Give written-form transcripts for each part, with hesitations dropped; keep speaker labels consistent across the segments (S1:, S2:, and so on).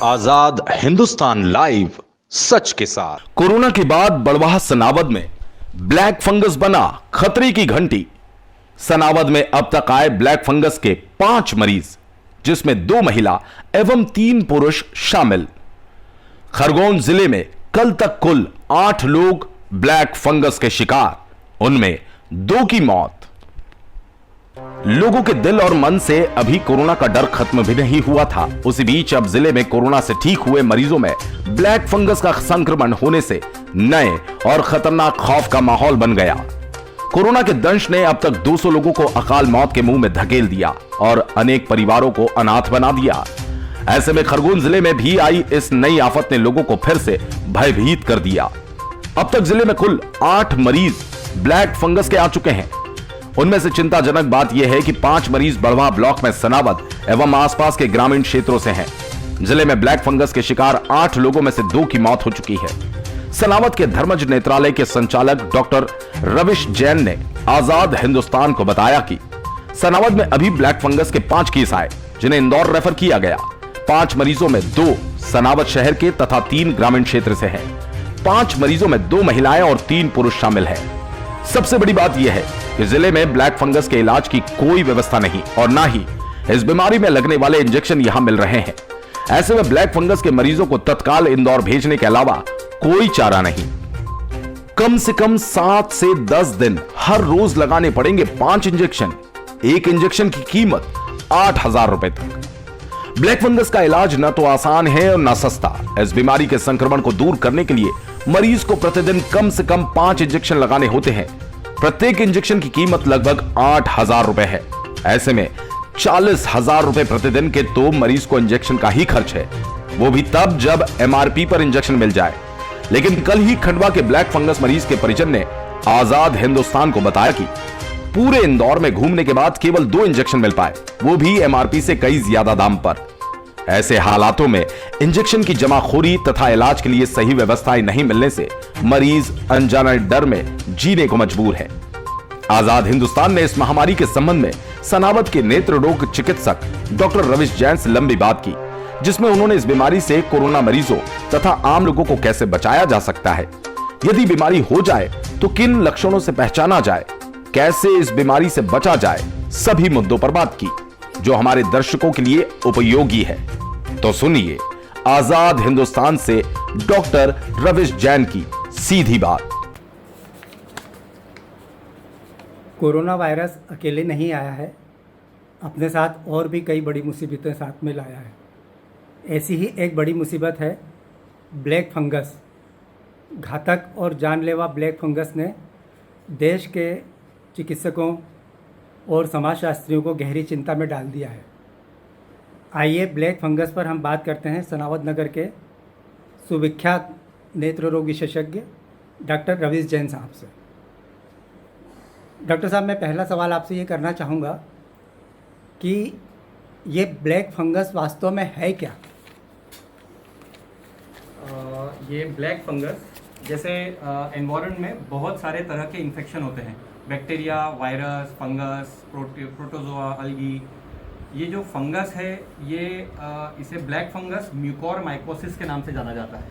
S1: आजाद Hindustan live, सच के साथ।
S2: Corona के बाद बड़वाह सनावद में ब्लैक फंगस बना खतरे की घंटी। सनावद में अब तक आए ब्लैक फंगस के 5 मरीज, जिसमें 2 महिला एवं 3 पुरुष शामिल। खरगोन जिले में कल तक कुल 8 लोग ब्लैक फंगस के शिकार, उनमें 2 की मौत। लोगों के दिल और मन से अभी कोरोना का डर खत्म भी नहीं हुआ था। उसी बीच अब जिले में कोरोना से ठीक हुए मरीजों में ब्लैक फंगस का संक्रमण होने से नए और खतरनाक खौफ का माहौल बन गया। कोरोना के दंश ने अब तक 200 लोगों को अकाल मौत के मुंह में धकेल दिया और अनेक परिवारों को अनाथ बना दिया। ऐसे में खरगोन जिले में भी आई इस नई आफत ने लोगों को फिर से भयभीत कर दिया। अब तक जिले में कुल 8 मरीज ब्लैक फंगस के आ चुके हैं। उनमें से चिंताजनक बात यह है कि 5 मरीज बड़वाह ब्लॉक में सनावद एवं आसपास के ग्रामीण क्षेत्रों से हैं। जिले में ब्लैक फंगस के शिकार 8 लोगों में से 2 की मौत हो चुकी है। सनावद के धर्मज नेत्रालय के संचालक डॉक्टर रविश जैन ने आजाद हिंदुस्तान को बताया कि सनावद में अभी ब्लैक फंगस के 5 केस आए, जिन्हें इंदौर रेफर किया गया। 5 मरीजों में 2 सनावद शहर के तथा 3 ग्रामीण क्षेत्र से हैं। 5 मरीजों में 2 महिलाएं और 3 पुरुष शामिल हैं। सबसे बड़ी बात यह है कि जिले में ब्लैक फंगस के इलाज की कोई व्यवस्था नहीं और ना ही इस बीमारी में लगने वाले इंजेक्शन यहां मिल रहे हैं। ऐसे में ब्लैक फंगस के मरीजों को तत्काल इंदौर भेजने के अलावा कोई चारा नहीं। कम से कम 7 से 10 दिन हर रोज लगाने पड़ेंगे 5 इंजेक्शन। एक इंजेक्शन की कीमत 8,000 रुपए तक। ब्लैक फंगस का इलाज न तो आसान है और न सस्ता। इस बीमारी के संक्रमण को दूर करने के लिए मरीज को प्रतिदिन कम से कम 5 इंजेक्शन लगाने होते हैं। प्रत्येक इंजेक्शन की कीमत लगभग 8,000 रुपए है। ऐसे में 40,000 रुपए प्रतिदिन के तो मरीज को इंजेक्शन का ही खर्च है, वो भी तब जब MRP पर इंजेक्शन मिल जाए। लेकिन कल ही खंडवा के ब्लैक फंगस मरीज के परिजन ने आजाद हिंदुस्तान को बताया कि पूरे इंदौर में घूमने के बाद केवल 2 इंजेक्शन मिल पाए, वो भी MRP से कई ज्यादा दाम पर। ऐसे हालातों में इंजेक्शन की जमाखोरी तथा इलाज के लिए सही व्यवस्थाएं नहीं मिलने से मरीज अनजाने डर में जीने को मजबूर है। आजाद हिंदुस्तान ने इस महामारी के संबंध में सनावद के नेत्र रोग चिकित्सक डॉक्टर रविश जैन से लंबी बात की, जिसमें उन्होंने इस बीमारी से कोरोना मरीजों तथा आम लोगों को कैसे बचाया जा सकता है, यदि बीमारी हो जाए तो किन लक्षणों से पहचाना जाए, कैसे इस बीमारी से बचा जाए, सभी मुद्दों पर बात की जो हमारे दर्शकों के लिए उपयोगी है। तो सुनिए आजाद हिंदुस्तान से डॉक्टर रविश जैन की सीधी बात।
S3: कोरोना वायरस अकेले नहीं आया है, अपने साथ और भी कई बड़ी मुसीबतें साथ में लाया है। ऐसी ही एक बड़ी मुसीबत है ब्लैक फंगस। घातक और जानलेवा ब्लैक फंगस ने देश के चिकित्सकों और समाजशास्त्रियों को गहरी चिंता में डाल दिया है। आइए ब्लैक फंगस पर हम बात करते हैं सनावद नगर के सुविख्यात नेत्र रोग विशेषज्ञ डॉक्टर रविश जैन साहब से। डॉक्टर साहब, मैं पहला सवाल आपसे ये करना चाहूँगा कि ये ब्लैक फंगस वास्तव में है क्या?
S4: ये ब्लैक फंगस जैसे एनवायरनमेंट में बहुत सारे तरह के इन्फेक्शन होते हैं, बैक्टीरिया, वायरस, फंगस, प्रोटोजोआ, अलगी। ये जो फंगस है ये इसे ब्लैक फंगस म्यूकोरमाइकोसिस के नाम से जाना जाता है।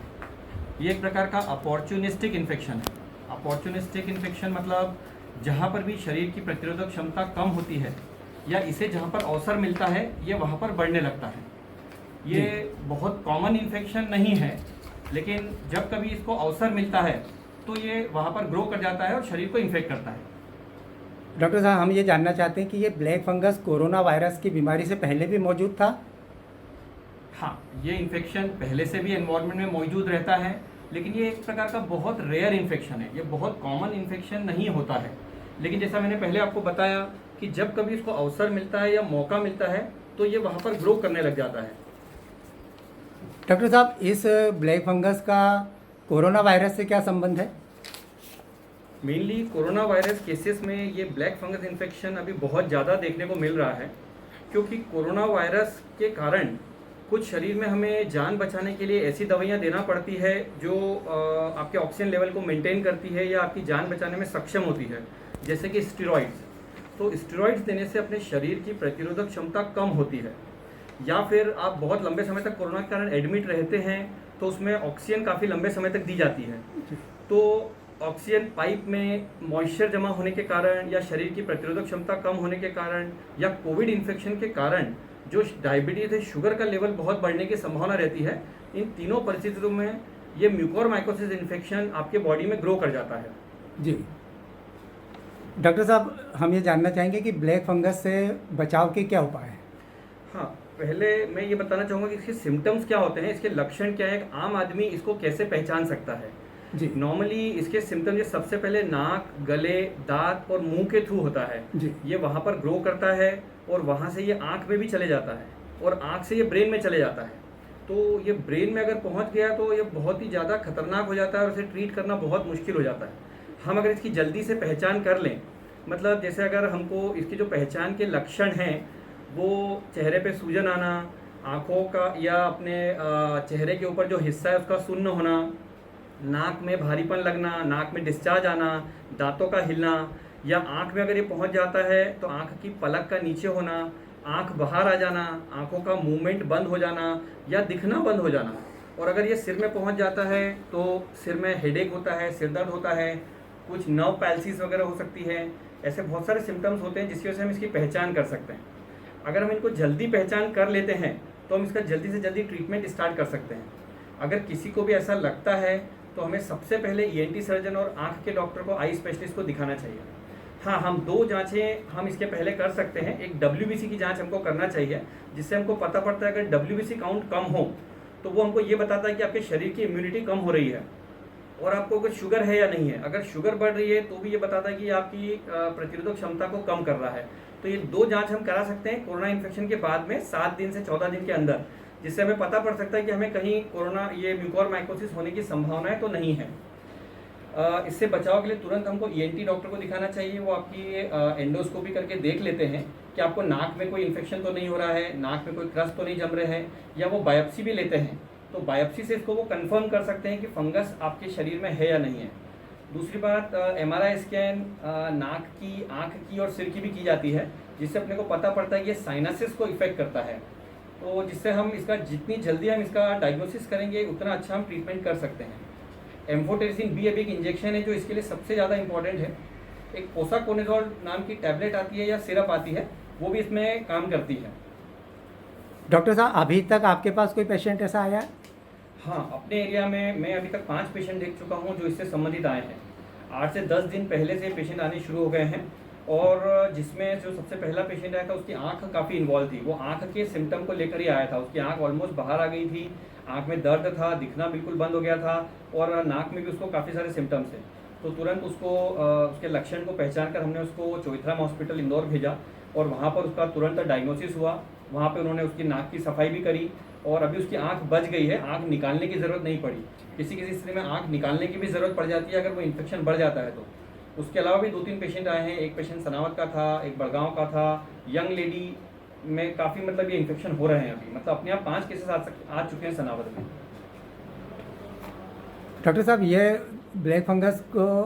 S4: ये एक प्रकार का अपॉर्चुनिस्टिक इन्फेक्शन है। अपॉर्चुनिस्टिक इन्फेक्शन मतलब जहाँ पर भी शरीर की प्रतिरोधक क्षमता कम होती है या इसे जहाँ पर अवसर मिलता है ये वहाँ पर बढ़ने लगता है। ये बहुत कॉमन इन्फेक्शन नहीं है, लेकिन जब कभी इसको अवसर मिलता है तो ये वहाँ पर ग्रो कर जाता है और शरीर को इन्फेक्ट करता है।
S3: डॉक्टर साहब, हम ये जानना चाहते हैं कि ये ब्लैक फंगस कोरोना वायरस की बीमारी से पहले भी मौजूद था?
S4: हाँ, ये इन्फेक्शन पहले से भी एनवायरनमेंट में मौजूद रहता है, लेकिन ये एक प्रकार का बहुत रेयर इन्फेक्शन है। ये बहुत कॉमन इन्फेक्शन नहीं होता है, लेकिन जैसा मैंने पहले आपको बताया कि जब कभी इसको अवसर मिलता है या मौका मिलता है तो ये वहाँ पर ग्रो करने लग जाता है।
S3: डॉक्टर साहब, इस ब्लैक फंगस का कोरोना वायरस से क्या संबंध है?
S4: मेनली कोरोना वायरस केसेस में ये ब्लैक फंगस इन्फेक्शन अभी बहुत ज़्यादा देखने को मिल रहा है, क्योंकि कोरोना वायरस के कारण कुछ शरीर में हमें जान बचाने के लिए ऐसी दवाइयाँ देना पड़ती है जो आपके ऑक्सीजन लेवल को मेंटेन करती है या आपकी जान बचाने में सक्षम होती है, जैसे कि स्टेरॉइड्स। तो स्टेरॉइड्स देने से अपने शरीर की प्रतिरोधक क्षमता कम होती है। या फिर आप बहुत लंबे समय तक कोरोना के कारण एडमिट रहते हैं तो उसमें ऑक्सीजन काफ़ी लंबे समय तक दी जाती है। तो ऑक्सीजन पाइप में मॉइस्चर जमा होने के कारण या शरीर की प्रतिरोधक क्षमता कम होने के कारण या कोविड इन्फेक्शन के कारण जो डायबिटीज़ है, शुगर का लेवल बहुत बढ़ने की संभावना रहती है। इन तीनों परिस्थितियों में ये म्यूकोरमाइकोसिस इन्फेक्शन आपके बॉडी में ग्रो कर जाता है।
S3: जी डॉक्टर साहब, हम ये जानना चाहेंगे कि ब्लैक फंगस से बचाव के क्या उपाय हैं?
S4: हाँ, पहले मैं ये बताना चाहूँगा कि इसके सिम्टम्स क्या होते हैं, इसके लक्षण क्या है, एक आम आदमी इसको कैसे पहचान सकता है।
S3: जी
S4: नॉर्मली इसके सिम्टम्स ये सबसे पहले नाक, गले, दांत और मुंह के थ्रू होता है।
S3: जी
S4: ये वहाँ पर ग्रो करता है और वहाँ से ये आँख में भी चले जाता है और आँख से ये ब्रेन में चले जाता है। तो ये ब्रेन में अगर पहुँच गया तो ये बहुत ही ज़्यादा खतरनाक हो जाता है और इसे ट्रीट करना बहुत मुश्किल हो जाता है। हम अगर इसकी जल्दी से पहचान कर लें, मतलब जैसे अगर हमको इसकी जो पहचान के लक्षण हैं वो चेहरे पे सूजन आना, आँखों का या अपने चेहरे के ऊपर जो हिस्सा है उसका सुन्न होना, नाक में भारीपन लगना, नाक में डिस्चार्ज आना, दांतों का हिलना, या आँख में अगर ये पहुंच जाता है तो आँख की पलक का नीचे होना, आँख बाहर आ जाना, आँखों का मूवमेंट बंद हो जाना या दिखना बंद हो जाना। और अगर ये सिर में पहुंच जाता है तो सिर में हेडेक होता है, सिर दर्द होता है, कुछ नर्व पैल्सीज वगैरह हो सकती है। ऐसे बहुत सारे सिम्टम्स होते हैं जिसकी वजह से हम इसकी पहचान कर सकते हैं। अगर हम इनको जल्दी पहचान कर लेते हैं तो हम इसका जल्दी से जल्दी ट्रीटमेंट स्टार्ट कर सकते हैं। अगर किसी को भी ऐसा लगता है तो हमें सबसे पहले ENT सर्जन और आँख के डॉक्टर को, आई स्पेशलिस्ट को दिखाना चाहिए। हाँ, हम 2 जांचें हम इसके पहले कर सकते हैं। एक WBC की जांच हमको करना चाहिए जिससे हमको पता पड़ता है अगर WBC काउंट कम हो तो वो हमको ये बताता है कि आपके शरीर की इम्यूनिटी कम हो रही है और आपको कुछ शुगर है या नहीं है। अगर शुगर बढ़ रही है तो भी ये बताता है कि आपकी प्रतिरोधक क्षमता को कम कर रहा है। तो ये 2 जांच हम करा सकते हैं कोरोना इन्फेक्शन के बाद में 7 दिन से 14 दिन के अंदर, जिससे हमें पता पड़ सकता है कि हमें कहीं कोरोना ये म्यूकोरमाइकोसिस होने की संभावनाएं तो नहीं है। इससे बचाव के लिए तुरंत हमको ENT डॉक्टर को दिखाना चाहिए। वो आपकी एंडोस्कोपी करके देख लेते हैं कि आपको नाक में कोई इन्फेक्शन तो नहीं हो रहा है, नाक में कोई क्रस्ट तो नहीं जम रहे हैं, या वो बायोप्सी भी लेते हैं। तो बायोप्सी से इसको वो कंफर्म कर सकते हैं कि फंगस आपके शरीर में है या नहीं है। दूसरी बात, MRI स्कैन नाक की, आँख की और सिर की भी की जाती है, जिससे अपने को पता पड़ता है कि ये साइनसिस को इफेक्ट करता है। तो जिससे हम इसका जितनी जल्दी हम इसका डायग्नोसिस करेंगे उतना अच्छा हम ट्रीटमेंट कर सकते हैं। एम्फोटेरिसिन B अभी एक इंजेक्शन है जो इसके लिए सबसे ज़्यादा इंपॉर्टेंट है। एक पोसाकोनिजोल नाम की टैबलेट आती है या सिरप आती है, वो भी इसमें काम करती है।
S3: डॉक्टर साहब, अभी तक आपके पास कोई पेशेंट ऐसा आया है?
S4: हाँ, अपने एरिया में मैं अभी तक 5 पेशेंट देख चुका हूँ जो इससे संबंधित आए हैं। 8 से 10 दिन पहले से पेशेंट आने शुरू हो गए हैं और जिसमें जो सबसे पहला पेशेंट आया था उसकी आंख काफ़ी इन्वॉल्व थी। वो आंख के सिम्टम को लेकर ही आया था। उसकी आंख ऑलमोस्ट बाहर आ गई थी, आंख में दर्द था, दिखना बिल्कुल बंद हो गया था और नाक में भी उसको काफ़ी सारे सिम्टम्स थे। तो तुरंत उसको उसके लक्षण को पहचान कर हमने उसको चौइथराम हॉस्पिटल इंदौर भेजा और वहाँ पर उसका तुरंत डायग्नोसिस हुआ। वहाँ पे उन्होंने उसकी नाक की सफाई भी करी और अभी उसकी आंख बच गई है, आंख निकालने की ज़रूरत नहीं पड़ी। किसी किसी स्थिति में आंख निकालने की भी ज़रूरत पड़ जाती है अगर वो इन्फेक्शन बढ़ जाता है तो। उसके अलावा भी 2-3 पेशेंट आए हैं। एक पेशेंट सनावत का था, एक बड़गांव का था, यंग लेडी में काफ़ी मतलब ये इन्फेक्शन हो रहे हैं अभी, मतलब अपने आप 5 केसेस आ चुके हैं सनावत में।
S3: डॉक्टर साहब, ये ब्लैक फंगस को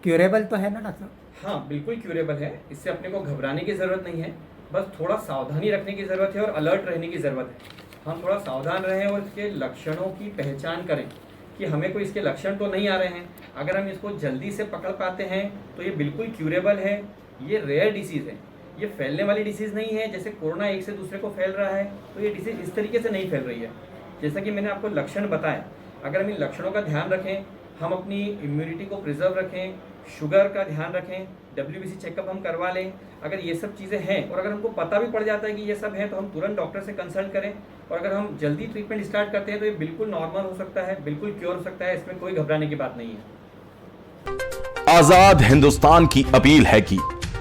S3: क्यूरेबल तो है ना डॉक्टर साहब?
S4: हाँ, बिल्कुल क्यूरेबल है। इससे अपने को घबराने की ज़रूरत नहीं है, बस थोड़ा सावधानी रखने की ज़रूरत है और अलर्ट रहने की ज़रूरत है। हम थोड़ा सावधान रहें और इसके लक्षणों की पहचान करें कि हमें कोई इसके लक्षण तो नहीं आ रहे हैं। अगर हम इसको जल्दी से पकड़ पाते हैं तो ये बिल्कुल क्यूरेबल है। ये रेयर डिसीज़ है, ये फैलने वाली डिसीज़ नहीं है। जैसे कोरोना एक से दूसरे को फैल रहा है तो ये डिसीज़ इस तरीके से नहीं फैल रही है। जैसा कि मैंने आपको लक्षण बताए, अगर हम इन लक्षणों का ध्यान रखें, हम अपनी इम्यूनिटी को प्रिजर्व रखें, शुगर का ध्यान रखें, WBC चेकअप हम करवा लें, अगर ये सब चीज़ें हैं और अगर हमको पता भी पड़ जाता है कि ये सब है तो हम तुरंत डॉक्टर से कंसल्ट करें। और अगर हम जल्दी ट्रीटमेंट स्टार्ट करते हैं तो ये बिल्कुल नॉर्मल हो सकता है, बिल्कुल क्योर हो सकता है। इसमें कोई घबराने की बात नहीं है।
S2: आजाद हिंदुस्तान की अपील है कि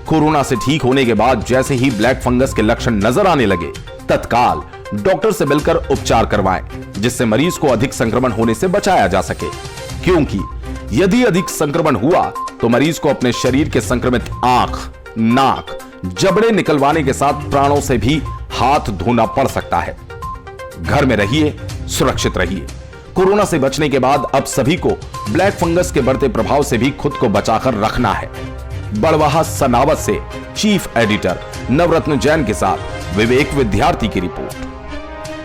S2: कोरोना से ठीक होने के बाद जैसे ही ब्लैक फंगस के लक्षण नजर आने लगे, तत्काल डॉक्टर से मिलकर उपचार करवाएं, जिससे मरीज को अधिक संक्रमण होने से बचाया जा सके। क्योंकि यदि अधिक संक्रमण हुआ तो मरीज को अपने शरीर के संक्रमित आंख, नाक, जबड़े निकलवाने के साथ प्राणों से भी हाथ धोना पड़ सकता है। घर में रहिए, सुरक्षित रहिए। कोरोना से बचने के बाद अब सभी को ब्लैक फंगस के बढ़ते प्रभाव से भी खुद को बचाकर रखना है। बड़वाहा सनावत से चीफ एडिटर नवरत्न जैन के साथ विवेक विद्यार्थी की रिपोर्ट।